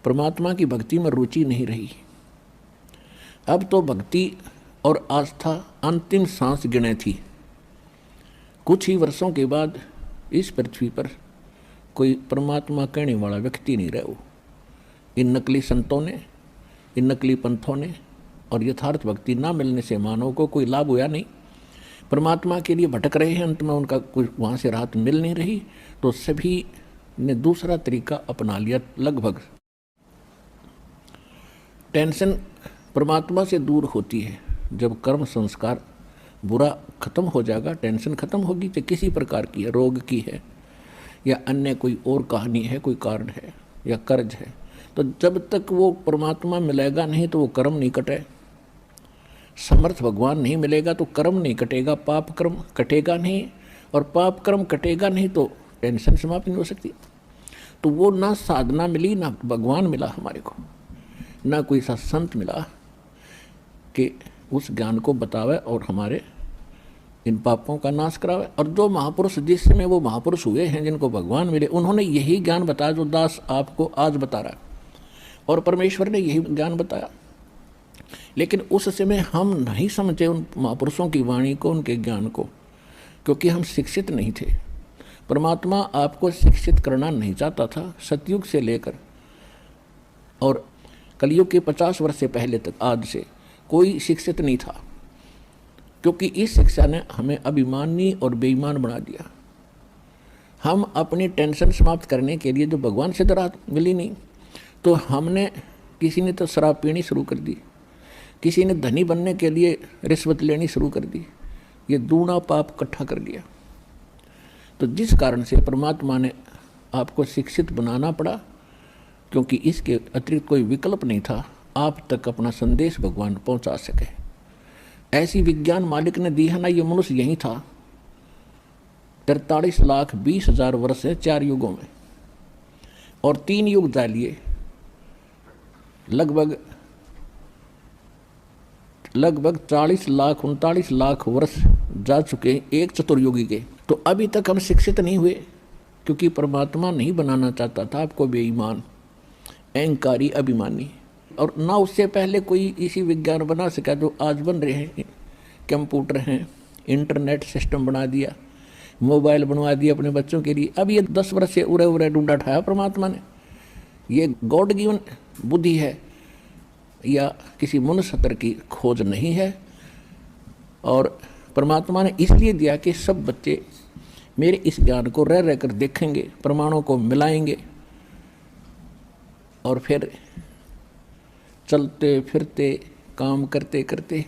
परमात्मा की भक्ति में रुचि नहीं रही। अब तो भक्ति और आस्था अंतिम सांस गिने थी। कुछ ही वर्षों के बाद इस पृथ्वी पर कोई परमात्मा कहने वाला व्यक्ति नहीं रहा। इन नकली संतों ने, इन नकली पंथों ने और यथार्थ भक्ति ना मिलने से मानव को कोई लाभ हुआ नहीं। परमात्मा के लिए भटक रहे हैं, अंत में उनका कुछ वहाँ से राहत मिल नहीं रही, तो सभी ने दूसरा तरीका अपना लिया। लगभग टेंशन परमात्मा से दूर होती है। जब कर्म संस्कार बुरा खत्म हो जाएगा, टेंशन खत्म होगी, चाहे किसी प्रकार की है, रोग की है या अन्य कोई और कहानी है, कोई कारण है या कर्ज है, तो जब तक वो परमात्मा मिलेगा नहीं तो वो कर्म नहीं कटे। समर्थ भगवान नहीं मिलेगा तो कर्म नहीं कटेगा, पाप कर्म कटेगा नहीं, और पाप कर्म कटेगा नहीं तो टेंशन समाप्त नहीं हो सकती। तो वो ना साधना मिली, ना भगवान मिला हमारे को, ना कोई सा संत मिला कि उस ज्ञान को बतावे और हमारे इन पापों का नाश करावे। और जो महापुरुष जिस समय वो महापुरुष हुए हैं, जिनको भगवान मिले, उन्होंने यही ज्ञान बताया जो दास आपको आज बता रहा है, और परमेश्वर ने यही ज्ञान बताया। लेकिन उस समय हम नहीं समझे उन महापुरुषों की वाणी को, उनके ज्ञान को, क्योंकि हम शिक्षित नहीं थे। परमात्मा आपको शिक्षित करना नहीं चाहता था। सतयुग से लेकर और कलयुग के 50 वर्ष से पहले तक आज से कोई शिक्षित नहीं था, क्योंकि इस शिक्षा ने हमें अभिमानी और बेईमान बना दिया। हम अपनी टेंशन समाप्त करने के लिए जो भगवान से राहत मिली नहीं, तो हमने, किसी ने तो शराब पीनी शुरू कर दी, किसी ने धनी बनने के लिए रिश्वत लेनी शुरू कर दी। ये दूना पाप इकट्ठा कर लिया। तो जिस कारण से परमात्मा ने आपको शिक्षित बनाना पड़ा, क्योंकि इसके अतिरिक्त कोई विकल्प नहीं था आप तक अपना संदेश भगवान पहुंचा सके। ऐसी विज्ञान मालिक ने दी है ना। ये मनुष्य यही था 43,20,000 वर्ष है 4 युगों में, और 3 युग डालिए, लगभग 40 लाख 39 लाख वर्ष जा चुके हैं एक चतुर्युगी के। तो अभी तक हम शिक्षित नहीं हुए, क्योंकि परमात्मा नहीं बनाना चाहता था आपको बेईमान, अहंकारी, अभिमानी। और ना उससे पहले कोई इसी विज्ञान बना सका जो आज बन रहे हैं। कंप्यूटर हैं, इंटरनेट सिस्टम बना दिया, मोबाइल बनवा दिया अपने बच्चों के लिए। अब ये 10 वर्ष से उरे ढूंढा ठाया परमात्मा ने। ये गॉड गिवन बुद्धि है या किसी मनुष्य स्तर की खोज नहीं है। और परमात्मा ने इसलिए दिया कि सब बच्चे मेरे इस ज्ञान को रह रहकर देखेंगे, प्रमाणों को मिलाएंगे, और फिर चलते फिरते काम करते करते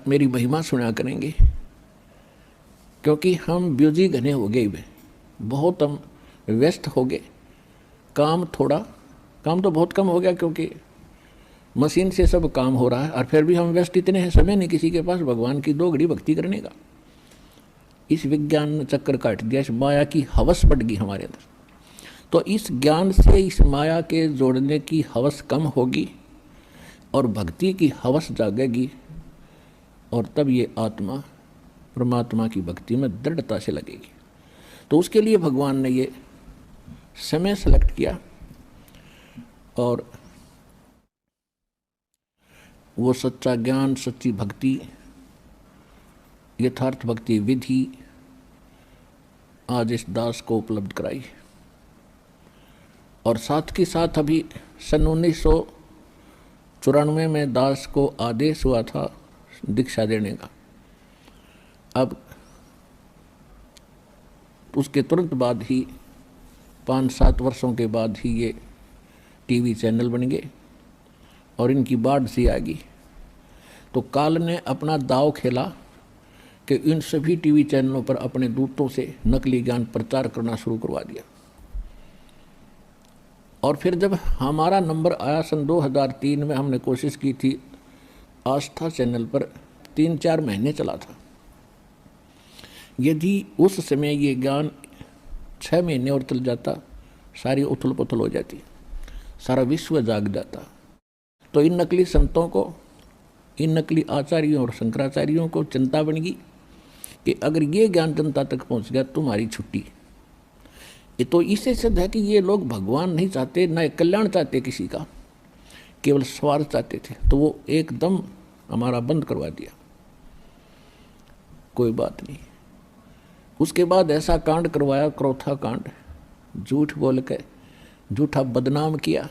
मेरी महिमा सुना करेंगे। क्योंकि हम बिजी घने हो गए, बहुत हम व्यस्त हो गए। काम तो बहुत कम हो गया, क्योंकि मशीन से सब काम हो रहा है, और फिर भी हम व्यस्त इतने हैं, समय नहीं किसी के पास भगवान की 2 घड़ी भक्ति करने का। इस विज्ञान ने चक्कर काट दिया, इस माया की हवस बढ़ गई हमारे अंदर। तो इस ज्ञान से इस माया के जोड़ने की हवस कम होगी और भक्ति की हवस जागेगी, और तब ये आत्मा परमात्मा की भक्ति में दृढ़ता से लगेगी। तो उसके लिए भगवान ने ये समय सेलेक्ट किया, और वो सच्चा ज्ञान, सच्ची भक्ति, यथार्थ भक्ति विधि आज इस दास को उपलब्ध कराई। और साथ के साथ अभी सन 1994 में दास को आदेश हुआ था दीक्षा देने का। अब उसके तुरंत बाद ही 5-7 वर्षों के बाद ही ये टीवी चैनल बन गए और इनकी बाढ़ सी आ गई। तो काल ने अपना दाव खेला कि इन सभी टीवी चैनलों पर अपने दूतों से नकली ज्ञान प्रचार करना शुरू करवा दिया। और फिर जब हमारा नंबर आया सन 2003 में, हमने कोशिश की थी, आस्था चैनल पर 3-4 महीने चला था। यदि उस समय ये ज्ञान 6 महीने और चल जाता, सारी उथल पुथल हो जाती, सारा विश्व जाग जाता। तो इन नकली संतों को, इन नकली आचार्यों और शंकराचार्यों को चिंता बन गई कि अगर ये ज्ञान जनता तक पहुंच गया तुम्हारी छुट्टी। ये तो इससे सिद्ध है कि ये लोग भगवान नहीं चाहते, न कल्याण चाहते किसी का, केवल स्वार्थ चाहते थे। तो वो एकदम हमारा बंद करवा दिया, कोई बात नहीं। उसके बाद ऐसा कांड करवाया, क्रोथा कांड, झूठ बोल के झूठा बदनाम किया।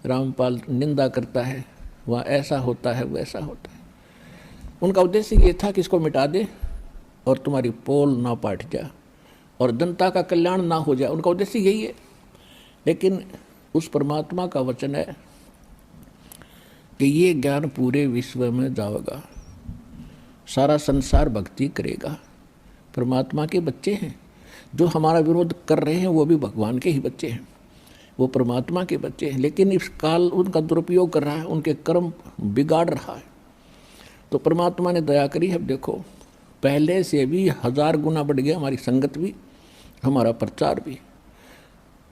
रामपाल निंदा करता है, वहाँ ऐसा होता है वैसा होता है। उनका उद्देश्य ये था कि इसको मिटा दे और तुम्हारी पोल ना पाट जाए और जनता का कल्याण ना हो जाए, उनका उद्देश्य यही है। लेकिन उस परमात्मा का वचन है कि ये ज्ञान पूरे विश्व में जाएगा, सारा संसार भक्ति करेगा। परमात्मा के बच्चे हैं, जो हमारा विरोध कर रहे हैं वो भी भगवान के ही बच्चे हैं, वो परमात्मा के बच्चे हैं। लेकिन इस काल उनका दुरुपयोग कर रहा है, उनके कर्म बिगाड़ रहा है। तो परमात्मा ने दया करी। अब देखो, पहले से भी 1000 गुना बढ़ गया हमारी संगत भी, हमारा प्रचार भी।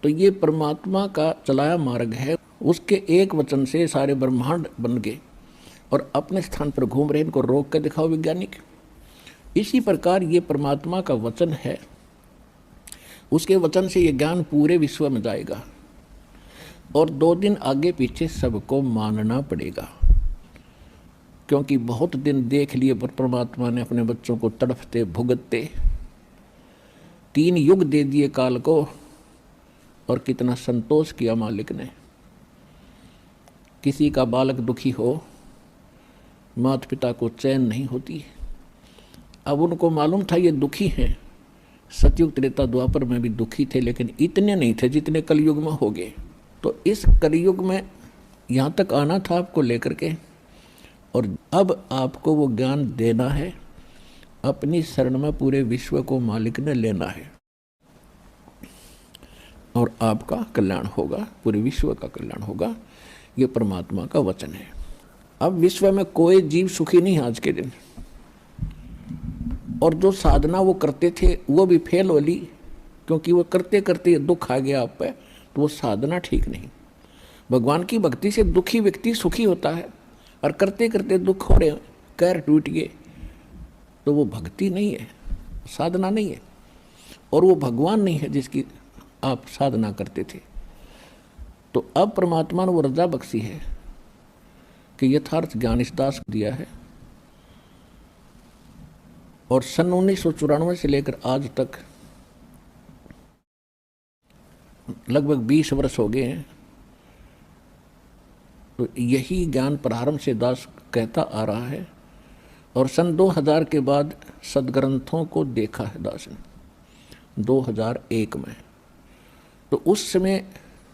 तो ये परमात्मा का चलाया मार्ग है, उसके एक वचन से सारे ब्रह्मांड बन गए और अपने स्थान पर घूम रहे। इनको रोक के दिखाओ वैज्ञानिक। इसी प्रकार ये परमात्मा का वचन है, उसके वचन से ये ज्ञान पूरे विश्व में जाएगा और 2 दिन आगे पीछे सबको मानना पड़ेगा, क्योंकि बहुत दिन देख लिए पर परमात्मा ने अपने बच्चों को तड़फते भुगतते। 3 युग दे दिए काल को और कितना संतोष किया मालिक ने। किसी का बालक दुखी हो, माता पिता को चैन नहीं होती। अब उनको मालूम था ये दुखी हैं, सतयुग त्रेता द्वापर में भी दुखी थे, लेकिन इतने नहीं थे जितने कलयुग में हो गए। तो इस कलयुग में यहाँ तक आना था आपको लेकर के, और अब आपको वो ज्ञान देना है। अपनी शरण में पूरे विश्व को मालिक ने लेना है और आपका कल्याण होगा, पूरे विश्व का कल्याण होगा। ये परमात्मा का वचन है। अब विश्व में कोई जीव सुखी नहीं आज के दिन, और जो साधना वो करते थे वो भी फेल हो ली, क्योंकि वो करते करते दुख आ गया आप पे, तो वो साधना ठीक नहीं। भगवान की भक्ति से दुखी व्यक्ति सुखी होता है, और करते करते दुख हो रहे, पैर टूट गए, तो वो भक्ति नहीं है, साधना नहीं है, और वो भगवान नहीं है जिसकी आप साधना करते थे। तो अब परमात्मा ने वो रजा बख्शी है कि यथार्थ ज्ञान इस दास को दिया है, और सन 1994 से लेकर आज तक लगभग 20 वर्ष हो गए हैं। तो यही ज्ञान प्रारंभ से दास कहता आ रहा है, और सन 2000 के बाद सदग्रंथों को देखा है दास ने 2001 में। तो उस समय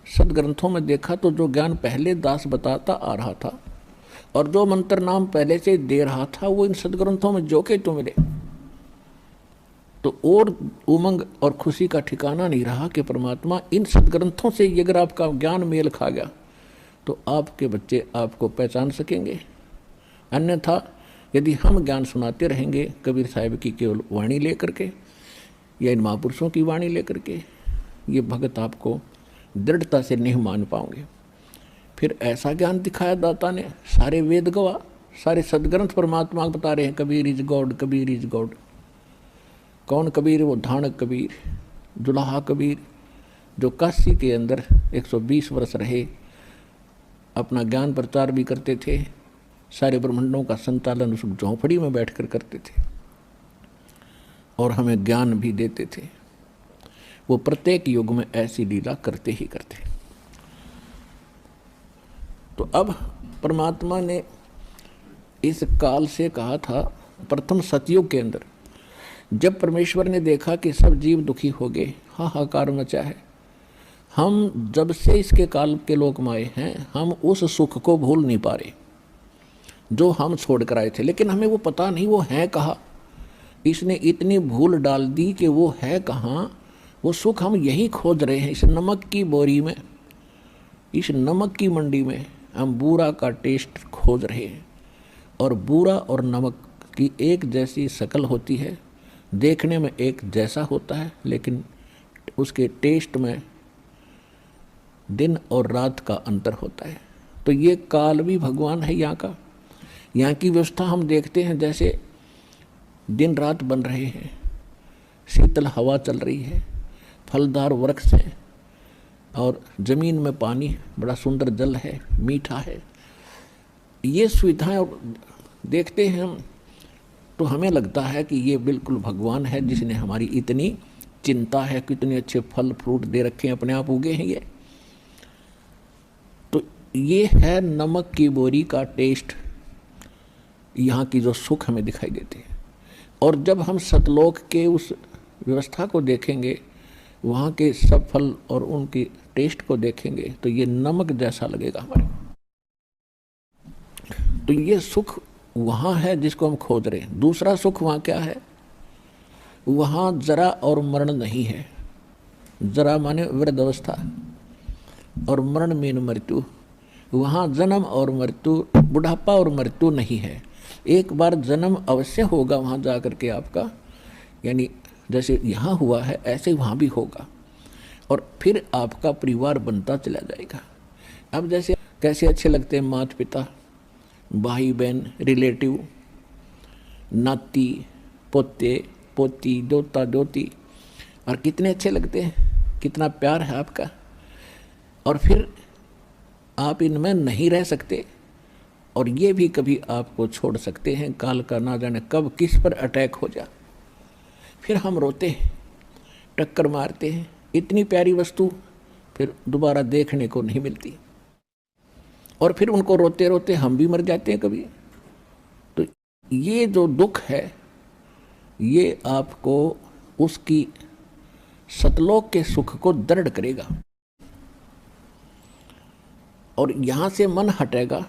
सदग्रंथों में देखा तो जो ज्ञान पहले दास बताता आ रहा था और जो मंत्र नाम पहले से दे रहा था, वो इन सदग्रंथों में जो के तो मिले। तो और उमंग और खुशी का ठिकाना नहीं रहा कि परमात्मा इन सदग्रंथों से अगर आपका ज्ञान मेल खा गया तो आपके बच्चे आपको पहचान सकेंगे। अन्यथा यदि हम ज्ञान सुनाते रहेंगे कबीर साहिब की केवल वाणी लेकर के या इन महापुरुषों की वाणी लेकर के, ये भगत आपको दृढ़ता से नहीं मान पाओगे। फिर ऐसा ज्ञान दिखाया दाता ने, सारे वेद गवाह, सारे सदग्रंथ परमात्मा बता रहे हैं Kabir is God, Kabir is God. कौन कबीर? वो धानक कबीर, जुलाहा कबीर, जो काशी के अंदर 120 वर्ष रहे, अपना ज्ञान प्रचार भी करते थे, सारे ब्रह्मांडों का संचालन उस झोंपड़ी में बैठकर करते थे और हमें ज्ञान भी देते थे। वो प्रत्येक युग में ऐसी लीला करते ही करते। तो अब परमात्मा ने इस काल से कहा था, प्रथम सतयुग के अंदर जब परमेश्वर ने देखा कि सब जीव दुखी हो गए, हाहाकार मचा है, हम जब से इसके काल के लोक में आए हैं, हम उस सुख को भूल नहीं पा रहे जो हम छोड़ कर आए थे। लेकिन हमें वो पता नहीं वो है कहाँ। इसने इतनी भूल डाल दी कि वो है कहाँ। वो सुख हम यही खोज रहे हैं, इस नमक की बोरी में, इस नमक की मंडी में हम बूरा का टेस्ट खोज रहे हैं। और बूरा और नमक की एक जैसी शक्ल होती है, देखने में एक जैसा होता है, लेकिन उसके टेस्ट में दिन और रात का अंतर होता है। तो ये काल भी भगवान है यहाँ का। यहाँ की व्यवस्था हम देखते हैं, जैसे दिन रात बन रहे हैं, शीतल हवा चल रही है, फलदार वृक्ष हैं और ज़मीन में पानी, बड़ा सुंदर जल है, मीठा है। ये सुविधाएं देखते हैं हम तो हमें लगता है कि ये बिल्कुल भगवान है जिसने हमारी इतनी चिंता है, कितने अच्छे फल फ्रूट दे रखे हैं, अपने आप उगे हैं ये। तो ये है नमक की बोरी का टेस्ट, यहाँ की जो सुख हमें दिखाई देते हैं। और जब हम सतलोक के उस व्यवस्था को देखेंगे, वहाँ के सब फल और उनकी टेस्ट को देखेंगे तो ये नमक जैसा लगेगा हमारे। तो ये सुख वहाँ है जिसको हम खोज रहे हैं। दूसरा सुख वहाँ क्या है? वहाँ जरा और मरण नहीं है। जरा माने वृद्धावस्था और मरण मीन मृत्यु। वहाँ जन्म और मृत्यु, बुढ़ापा और मृत्यु नहीं है। एक बार जन्म अवश्य होगा वहाँ जा कर के आपका, यानी जैसे यहाँ हुआ है ऐसे वहाँ भी होगा, और फिर आपका परिवार बनता चला जाएगा। अब जैसे कैसे अच्छे लगते हैं माता पिता, भाई बहन, रिलेटिव, नाती पोते पोती, दोता दोती, और कितने अच्छे लगते हैं, कितना प्यार है आपका। और फिर आप इनमें नहीं रह सकते और ये भी कभी आपको छोड़ सकते हैं। काल का ना जाने कब किस पर अटैक हो जा, फिर हम रोते हैं, टक्कर मारते हैं। इतनी प्यारी वस्तु फिर दोबारा देखने को नहीं मिलती, और फिर उनको रोते रोते हम भी मर जाते हैं कभी। तो ये जो दुख है ये आपको उसकी सतलोक के सुख को दृढ़ करेगा और यहाँ से मन हटेगा।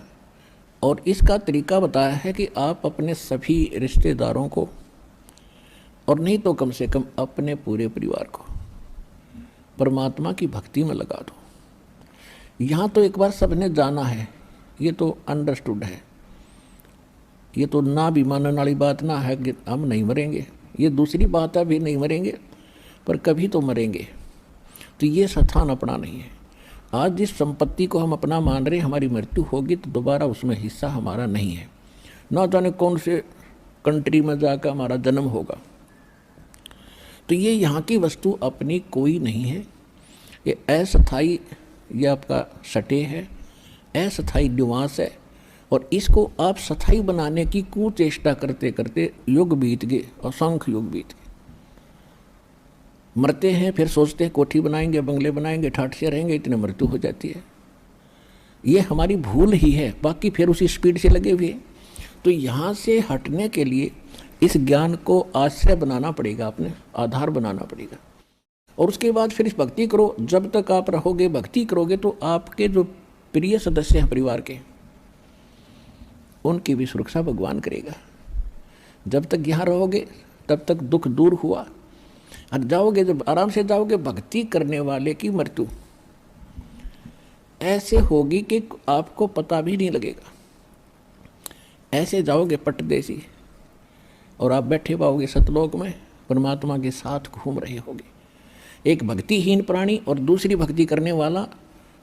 और इसका तरीका बताया है कि आप अपने सभी रिश्तेदारों को, और नहीं तो कम से कम अपने पूरे परिवार को परमात्मा की भक्ति में लगा दो। यहाँ तो एक बार सबने जाना है, ये तो अंडरस्टूड है, ये तो ना भी मानने वाली बात ना है कि हम नहीं मरेंगे। ये दूसरी बात है, भी नहीं मरेंगे पर कभी तो मरेंगे। तो ये स्थान अपना नहीं है। आज जिस संपत्ति को हम अपना मान रहे, हमारी मृत्यु होगी तो दोबारा उसमें हिस्सा हमारा नहीं है। ना जाने कौन से कंट्री में जाकर हमारा जन्म होगा। तो ये यहाँ की वस्तु अपनी कोई नहीं है, ये अस्थायी, ये आपका सटे है, अस्थायी निवास है। और इसको आप स्थायी बनाने की कुचेष्टा करते करते युग बीत गए, असंख्य युग बीत गए। मरते हैं फिर सोचते हैं कोठी बनाएंगे, बंगले बनाएंगे, ठाठ से रहेंगे, इतने मृत्यु हो जाती है। ये हमारी भूल ही है, बाकी फिर उसी स्पीड से लगे हुए। तो यहाँ से हटने के लिए इस ज्ञान को आश्रय बनाना पड़ेगा, अपने आधार बनाना पड़ेगा। और उसके बाद फिर इस भक्ति करो। जब तक आप रहोगे, भक्ति करोगे, तो आपके जो प्रिय सदस्य हैं परिवार के, उनकी भी सुरक्षा भगवान करेगा। जब तक यहाँ रहोगे तब तक दुख दूर हुआ, और जाओगे जब आराम से जाओगे, भक्ति करने वाले की मृत्यु ऐसे होगी कि आपको पता भी नहीं लगेगा। ऐसे जाओगे पटदेसी, और आप बैठे पाओगे सतलोक में, परमात्मा के साथ घूम रहे होगे। एक भक्तिहीन प्राणी और दूसरी भक्ति करने वाला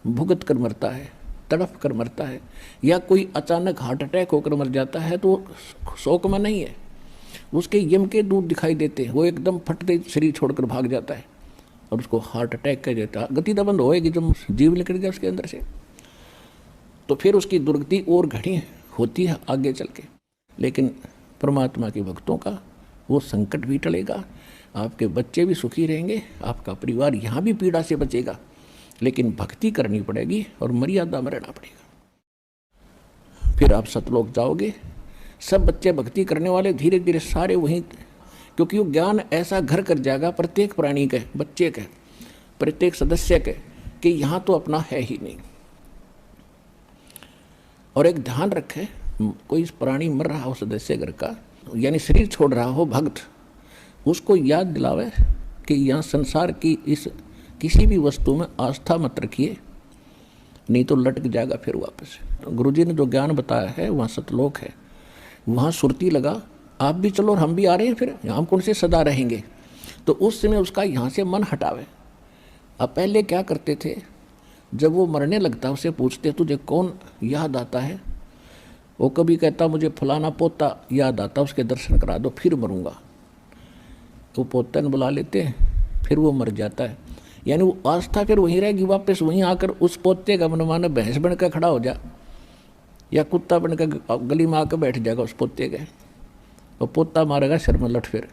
भुगत कर मरता है, तड़प कर मरता है, या कोई अचानक हार्ट अटैक होकर मर जाता है तो शोक में नहीं है, उसके यम के दूत दिखाई देते हैं, वो एकदम फटते शरीर छोड़कर भाग जाता है और उसको हार्ट अटैक कह देता है। गति तो बंद होएगी जब जीव निकल गया उसके अंदर से, तो फिर उसकी दुर्गति और घड़ी होती है आगे चल के। लेकिन परमात्मा के भक्तों का वो संकट भी टलेगा, आपके बच्चे भी सुखी रहेंगे, आपका परिवार यहाँ भी पीड़ा से बचेगा। लेकिन भक्ति करनी पड़ेगी और मर्यादा में रहना पड़ेगा। फिर आप सतलोक जाओगे, सब बच्चे भक्ति करने वाले धीरे धीरे सारे वहीं, क्योंकि वो ज्ञान ऐसा घर कर जाएगा प्रत्येक प्राणी के, बच्चे के, प्रत्येक सदस्य के, कि यहाँ तो अपना है ही नहीं। और एक ध्यान रखे, कोई प्राणी मर रहा हो सदस्य घर का, यानी शरीर छोड़ रहा हो भक्त, उसको याद दिलावे कि यहाँ संसार की इस किसी भी वस्तु में आस्था मत रखिए, नहीं तो लटक जाएगा फिर वापस। गुरुजी ने जो ज्ञान बताया है वहाँ सतलोक है, वहाँ सुरती लगा, आप भी चलो और हम भी आ रहे हैं, फिर हम कौन से सदा रहेंगे। तो उस समय उसका यहाँ से मन हटावे। अब पहले क्या करते थे, जब वो मरने लगता उसे पूछते तुझे कौन याद आता है, वो कभी कहता मुझे फलाना पोता याद आता, उसके दर्शन करा दो फिर मरूंगा। तो पोता ने बुला लेते हैं, फिर वो मर जाता है। यानी वो आस्था फिर वहीं रहेगी, वापस वहीं आकर उस पोते का मनमाना भैंस बनकर खड़ा हो जा या कुत्ता बनकर गली में आकर बैठ जाएगा उस पोते के, और पोता मारेगा सिर में लठ फिर।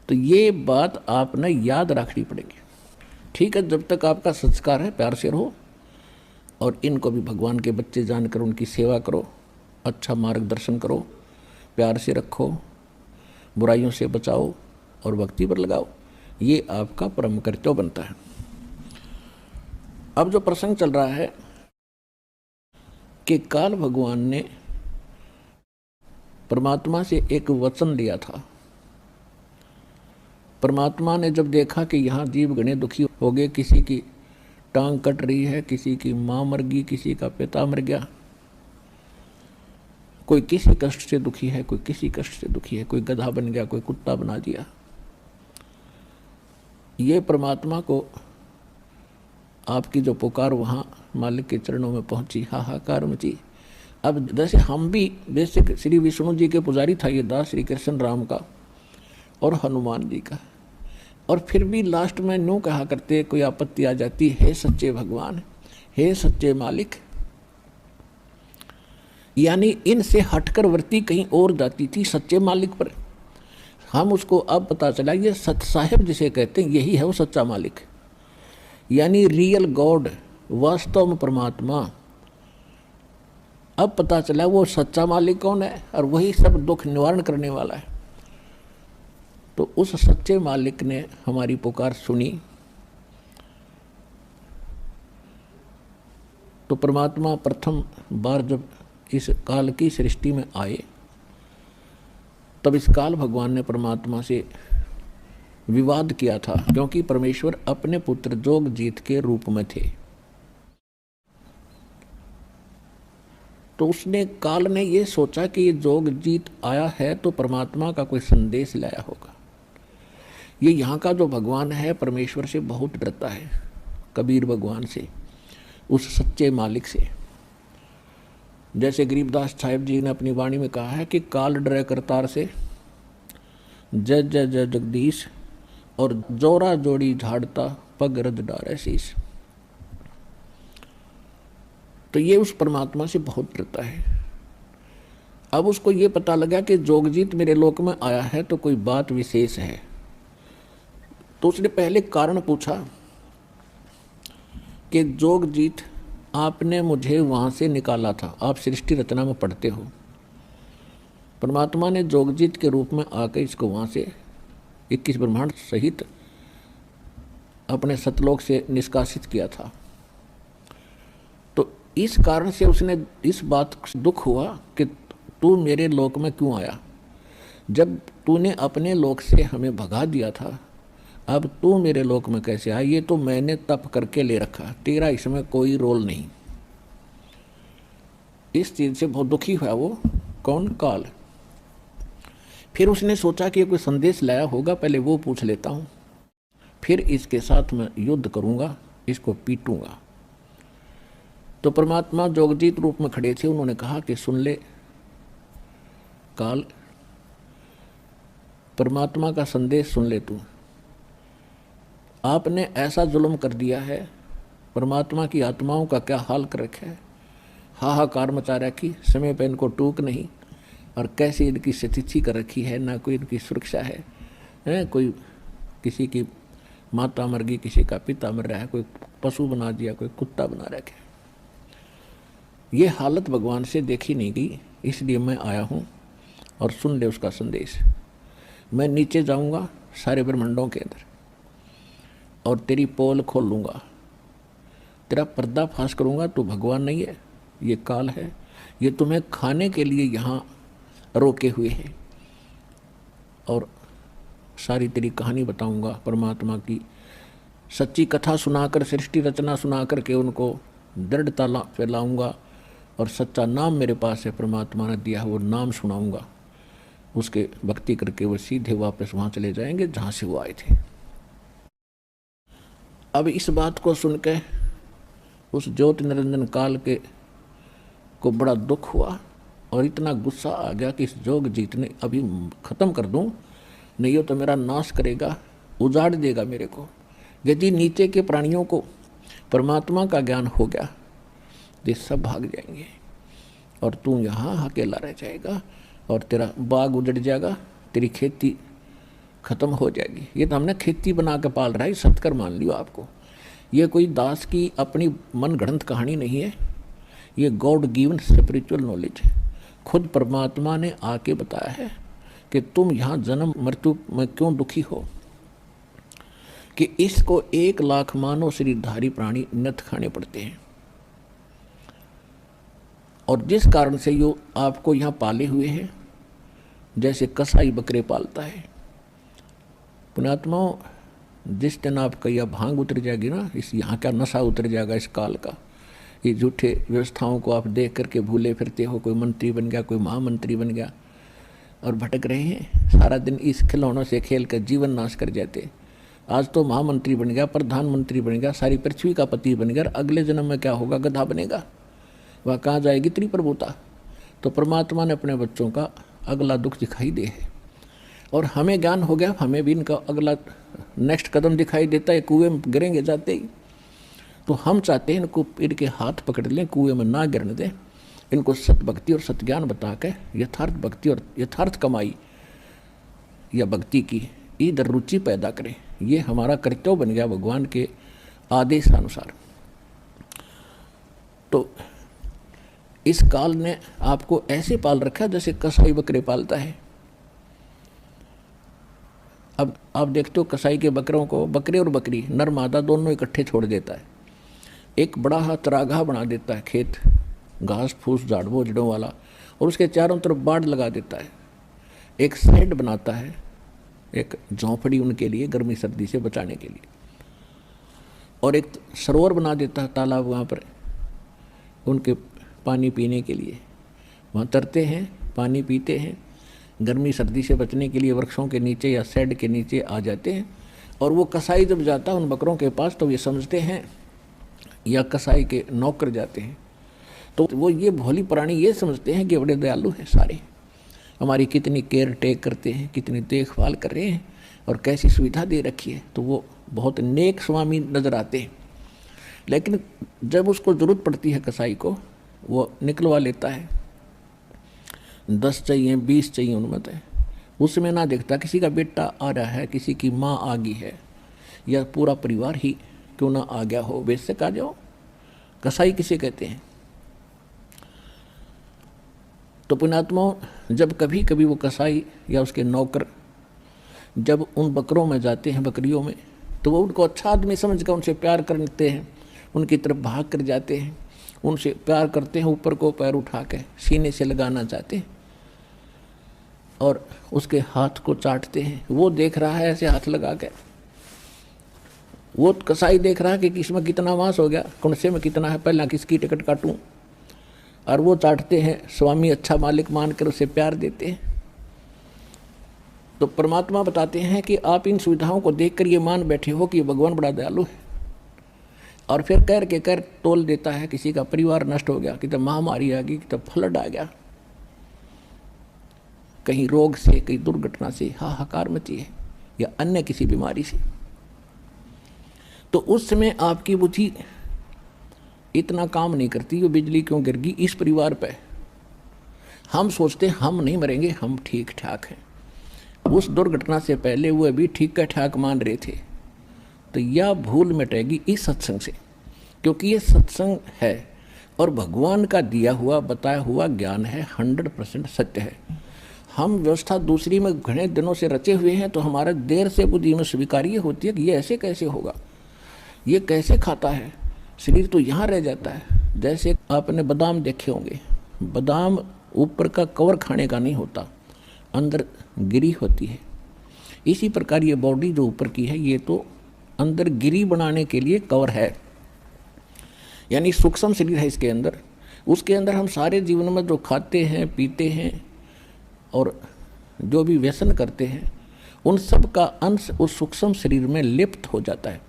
तो ये बात आपने याद रखनी पड़ेगी। ठीक है, जब तक आपका संस्कार है प्यार से रहो, और इनको भी भगवान के बच्चे जानकर उनकी सेवा करो, अच्छा मार्गदर्शन करो, प्यार से रखो, बुराइयों से बचाओ और भक्ति पर लगाओ। ये आपका परम कर्तव्य बनता है। अब जो प्रसंग चल रहा है कि काल भगवान ने परमात्मा से एक वचन लिया था। परमात्मा ने जब देखा कि यहाँ जीव गणे दुखी हो गए, किसी की टांग कट रही है, किसी की माँ मर गई, किसी का पिता मर गया, कोई किसी कष्ट से दुखी है, कोई किसी कष्ट से दुखी है, कोई गधा बन गया, कोई कुत्ता बना दिया। ये परमात्मा को आपकी जो पुकार वहाँ मालिक के चरणों में पहुंची, हाहाकार मची। अब जैसे हम भी बेसिक श्री विष्णु जी के पुजारी था ये दास, श्री कृष्ण राम का और हनुमान जी का, और फिर भी लास्ट में न्यू कहा करते, कोई आपत्ति आ जाती, हे सच्चे भगवान, हे सच्चे मालिक। यानी इनसे हटकर वृत्ति कहीं और जाती थी सच्चे मालिक पर। हम उसको अब पता चला ये सत साहिब जिसे कहते हैं यही है वो सच्चा मालिक, यानी रियल गॉड, वास्तव में परमात्मा। अब पता चला वो सच्चा मालिक कौन है, और वही सब दुख निवारण करने वाला है। तो उस सच्चे मालिक ने हमारी पुकार सुनी। तो परमात्मा प्रथम बार जब इस काल की सृष्टि में आए, तब इस काल भगवान ने परमात्मा से विवाद किया था, क्योंकि परमेश्वर अपने पुत्र जोगजीत के रूप में थे। तो उसने, काल ने ये सोचा कि ये जोगजीत आया है तो परमात्मा का कोई संदेश लाया होगा। ये यहाँ का जो भगवान है परमेश्वर से बहुत डरता है, कबीर भगवान से, उस सच्चे मालिक से। जैसे गरीबदास साहिब जी ने अपनी वाणी में कहा है कि काल डरे करतार से, जय जय जय जगदीश, और जोरा जोड़ी झाड़ता पग रद डारे शीस। तो ये उस परमात्मा से बहुत डरता है। अब उसको ये पता लगा कि जोगजीत मेरे लोक में आया है तो कोई बात विशेष है। तो उसने पहले कारण पूछा कि जोगजीत, आपने मुझे वहाँ से निकाला था, आप सृष्टि रचना में पढ़ते हो, परमात्मा ने जोगजीत के रूप में आकर इसको वहाँ से 21 ब्रह्मांड सहित अपने सतलोक से निष्कासित किया था। तो इस कारण से उसने इस बात को दुख हुआ कि तू मेरे लोक में क्यों आया, जब तूने अपने लोक से हमें भगा दिया था, अब तू मेरे लोक में कैसे आया, ये तो मैंने तप करके ले रखा, तेरा इसमें कोई रोल नहीं। इस चीज से बहुत दुखी हुआ वो, कौन, काल। फिर उसने सोचा कि ये कोई संदेश लाया होगा, पहले वो पूछ लेता हूँ, फिर इसके साथ मैं युद्ध करूँगा, इसको पीटूंगा। तो परमात्मा जोगजीत रूप में खड़े थे, उन्होंने कहा कि सुन ले काल, परमात्मा का संदेश सुन ले तू। आपने ऐसा जुल्म कर दिया है, परमात्मा की आत्माओं का क्या हाल कर रखा है, हाहाकार मचा रखी, समय पर इनको टूक नहीं, और कैसी इनकी स्थिति कर रखी है, ना कोई इनकी सुरक्षा है, कोई किसी की माता मर गई, किसी का पिता मर रहा है, कोई पशु बना दिया, कोई कुत्ता बना रखा है। ये हालत भगवान से देखी नहीं गई, इसलिए मैं आया हूँ, और सुन ले उसका संदेश। मैं नीचे जाऊँगा सारे ब्रह्मांडों के अंदर, और तेरी पोल खोल लूँगा, तेरा पर्दा फाश करूँगा। तू भगवान नहीं है, ये काल है, ये तुम्हें खाने के लिए यहाँ रोके हुए हैं, और सारी तेरी कहानी बताऊँगा, परमात्मा की सच्ची कथा सुनाकर, सृष्टि रचना सुना करके उनको दृढ़ता फैलाऊँगा, और सच्चा नाम मेरे पास है, परमात्मा ने दिया है, वो नाम सुनाऊँगा। उसके भक्ति करके वो सीधे वापस वहाँ चले जाएंगे जहाँ से वो आए थे। अब इस बात को सुनकर उस ज्योति निरंजन काल के को बड़ा दुख हुआ, और इतना गुस्सा आ गया कि इस जोगजीत ने अभी ख़त्म कर दूं, नहीं हो तो मेरा नाश करेगा, उजाड़ देगा मेरे को, यदि नीचे के प्राणियों को परमात्मा का ज्ञान हो गया तो सब भाग जाएंगे और तू यहाँ अकेला रह जाएगा और तेरा बाग उजड़ जाएगा, तेरी खेती खत्म हो जाएगी। ये तो हमने खेती बना के पाल रहा है, सत्कर मान लियो आपको। ये कोई दास की अपनी मन गढ़ंत कहानी नहीं है, ये गॉड गिवन स्पिरिचुअल नॉलेज है। खुद परमात्मा ने आके बताया है कि तुम यहाँ जन्म मृत्यु में क्यों दुखी हो, कि इसको 1 लाख मानव शरीरधारी प्राणी नथ खाने पड़ते हैं, और जिस कारण से यो आपको यहाँ पाले हुए हैं, जैसे कसाई बकरे पालता है। पुण्यात्माओं, जिस दिन आपका यह भांग उतर जाएगी ना, इस यहाँ का नशा उतर जाएगा इस काल का, ये झूठे व्यवस्थाओं को आप देख करके भूले फिरते हो, कोई मंत्री बन गया, कोई महामंत्री बन गया और भटक रहे हैं, सारा दिन इस खिलौनों से खेल कर जीवन नाश कर जाते। आज तो महामंत्री बन गया, प्रधानमंत्री बन गया, सारी पृथ्वी का पति बन गया, अगले जन्म में क्या होगा, गधा बनेगा, वह कहाँ जाएगी त्रिप्रभुता। तो परमात्मा ने अपने बच्चों का अगला दुख दिखाई दे है, और हमें ज्ञान हो गया, हमें भी इनका अगला नेक्स्ट कदम दिखाई देता है, कुएं में गिरेंगे जाते ही। तो हम चाहते हैं इनको इनके हाथ पकड़ लें, कुएं में ना गिरने दें, इनको सतभक्ति और सतज्ञान बता के यथार्थ भक्ति और यथार्थ कमाई या भक्ति की इधर रुचि पैदा करें। ये हमारा कर्तव्य बन गया भगवान के आदेशानुसार। तो इस काल ने आपको ऐसे पाल रखा जैसे कसाई बकरे पालता है। अब आप देखते हो कसाई के बकरों को, बकरे और बकरी नर मादा दोनों इकट्ठे छोड़ देता है, एक बड़ा हा चरागाह बना देता है, खेत घास फूस झाड़ बोझड़ों वाला, और उसके चारों तरफ बाड़ लगा देता है, एक शेड बनाता है, एक झोंपड़ी उनके लिए गर्मी सर्दी से बचाने के लिए, और एक सरोवर बना देता है, तालाब वहाँ पर उनके पानी पीने के लिए, वहाँ तरते हैं, पानी पीते हैं, गर्मी सर्दी से बचने के लिए वृक्षों के नीचे या शेड के नीचे आ जाते हैं। और वो कसाई जब जाता है उन बकरों के पास तो ये समझते हैं, या कसाई के नौकर जाते हैं तो वो ये भोली प्राणी ये समझते हैं कि बड़े दयालु हैं, सारे हमारी कितनी केयर टेक करते हैं, कितनी देखभाल कर रहे हैं और कैसी सुविधा दे रखी है, तो वो बहुत नेक स्वामी नज़र आते हैं। लेकिन जब उसको ज़रूरत पड़ती है कसाई को, वो निकलवा लेता है, 10 चाहिए 20 चाहिए उनमें है, उसमें ना देखता किसी का बेटा आ रहा है, किसी की माँ आ गई है, या पूरा परिवार ही क्यों ना आ गया हो, बेशक आ जाओ। कसाई किसे कहते हैं? तो पुण्यात्माओं, जब कभी कभी वो कसाई या उसके नौकर जब उन बकरों में जाते हैं, बकरियों में, तो वो उनको अच्छा आदमी समझ कर उनसे प्यार करते हैं, उनकी तरफ भाग कर जाते हैं, उनसे प्यार करते हैं, ऊपर को पैर उठा के सीने से लगाना चाहते हैं और उसके हाथ को चाटते हैं। वो देख रहा है ऐसे हाथ लगा के, वो कसाई देख रहा है कि किसमें कितना मांस हो गया, कौनसे में कितना है, पहला किसकी टिकट काटूं, और वो चाटते हैं, स्वामी अच्छा मालिक मानकर उसे प्यार देते हैं। तो परमात्मा बताते हैं कि आप इन सुविधाओं को देखकर ये मान बैठे हो कि भगवान बड़ा दयालु है, और फिर कर तोल देता है, किसी का परिवार नष्ट हो गया, कितने महामारी आ गई, कितने फ्लड आ गया, कहीं रोग से, कहीं दुर्घटना से हाहाकार मची है, या अन्य किसी बीमारी से। तो उस समय आपकी बुद्धि इतना काम नहीं करती, वो बिजली क्यों गिर गई इस परिवार पे। हम सोचते हैं हम नहीं मरेंगे, हम ठीक ठाक हैं, उस दुर्घटना से पहले वो अभी ठीक ठाक मान रहे थे। तो यह भूल मिटेगी इस सत्संग से, क्योंकि ये सत्संग है और भगवान का दिया हुआ बताया हुआ ज्ञान है, 100% सत्य है। हम व्यवस्था दूसरी में घने दिनों से रचे हुए हैं, तो हमारा देर से बुद्धि में स्वीकार्य होती है कि ये ऐसे कैसे होगा, ये कैसे खाता है, शरीर तो यहाँ रह जाता है। जैसे आपने बादाम देखे होंगे, बादाम ऊपर का कवर खाने का नहीं होता, अंदर गिरी होती है। इसी प्रकार ये बॉडी जो ऊपर की है, ये तो अंदर गिरी बनाने के लिए कवर है, यानी सूक्ष्म शरीर है इसके अंदर। उसके अंदर हम सारे जीवन में जो खाते हैं, पीते हैं और जो भी व्यसन करते हैं, उन सब का अंश उस सूक्ष्म शरीर में लिप्त हो जाता है।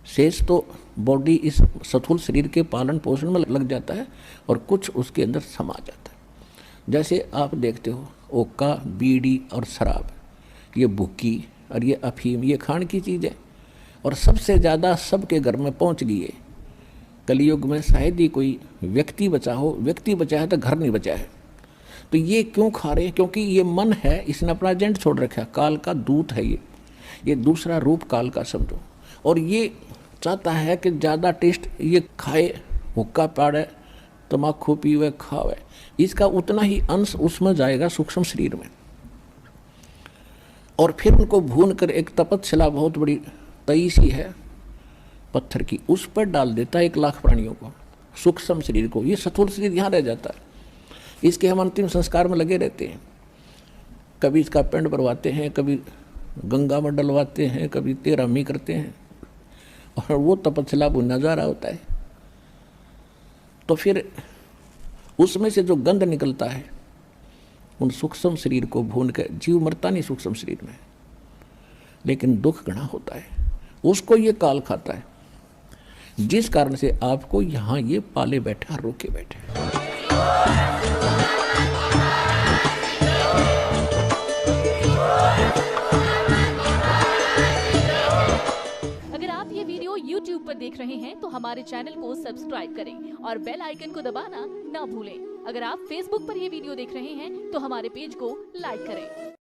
शेष तो बॉडी इस स्थूल शरीर के पालन पोषण में लग जाता है और कुछ उसके अंदर समा जाता है। जैसे आप देखते हो ओका, बीड़ी और शराब, ये भुक्की और ये अफीम, ये खान की चीज़ है, और सबसे ज़्यादा सबके घर में पहुंच गई है। कलयुग में शायद ही कोई व्यक्ति बचा हो, व्यक्ति बचा है तो घर नहीं बचा है। तो ये क्यों खा रहे हैं? क्योंकि ये मन है, इसने अपना एजेंट छोड़ रखा है, काल का दूत है ये दूसरा रूप काल का समझो। और ये चाहता है कि ज़्यादा टेस्ट ये खाए, हुक्का पाड़े, तम्बाकू पीवे, खावे, इसका उतना ही अंश उसमें जाएगा सूक्ष्म शरीर में। और फिर उनको भून कर एक तपतशिला बहुत बड़ी तई सी है पत्थर की, उस पर डाल देता है 1 लाख प्राणियों को, सूक्ष्म शरीर को। ये स्थूल शरीर यहाँ रह जाता है। इसके हम अंतिम संस्कार में लगे रहते हैं। कभी इसका पिंड भरवाते हैं, कभी गंगा में डलवाते हैं, कभी 13वीं करते हैं, और वो तपस्या भुना जा रहा होता है। तो फिर उसमें से जो गंध निकलता है, उन सूक्ष्म शरीर को भून के, जीव मरता नहीं सूक्ष्म शरीर में, लेकिन दुख घना होता है, उसको ये काल खाता है। जिस कारण से आपको यहाँ ये पाले बैठा, रोके बैठे। अगर आप ये वीडियो YouTube पर देख रहे हैं तो हमारे चैनल को सब्सक्राइब करें और बेल आइकन को दबाना ना भूलें। अगर आप Facebook पर ये वीडियो देख रहे हैं तो हमारे पेज को लाइक करें।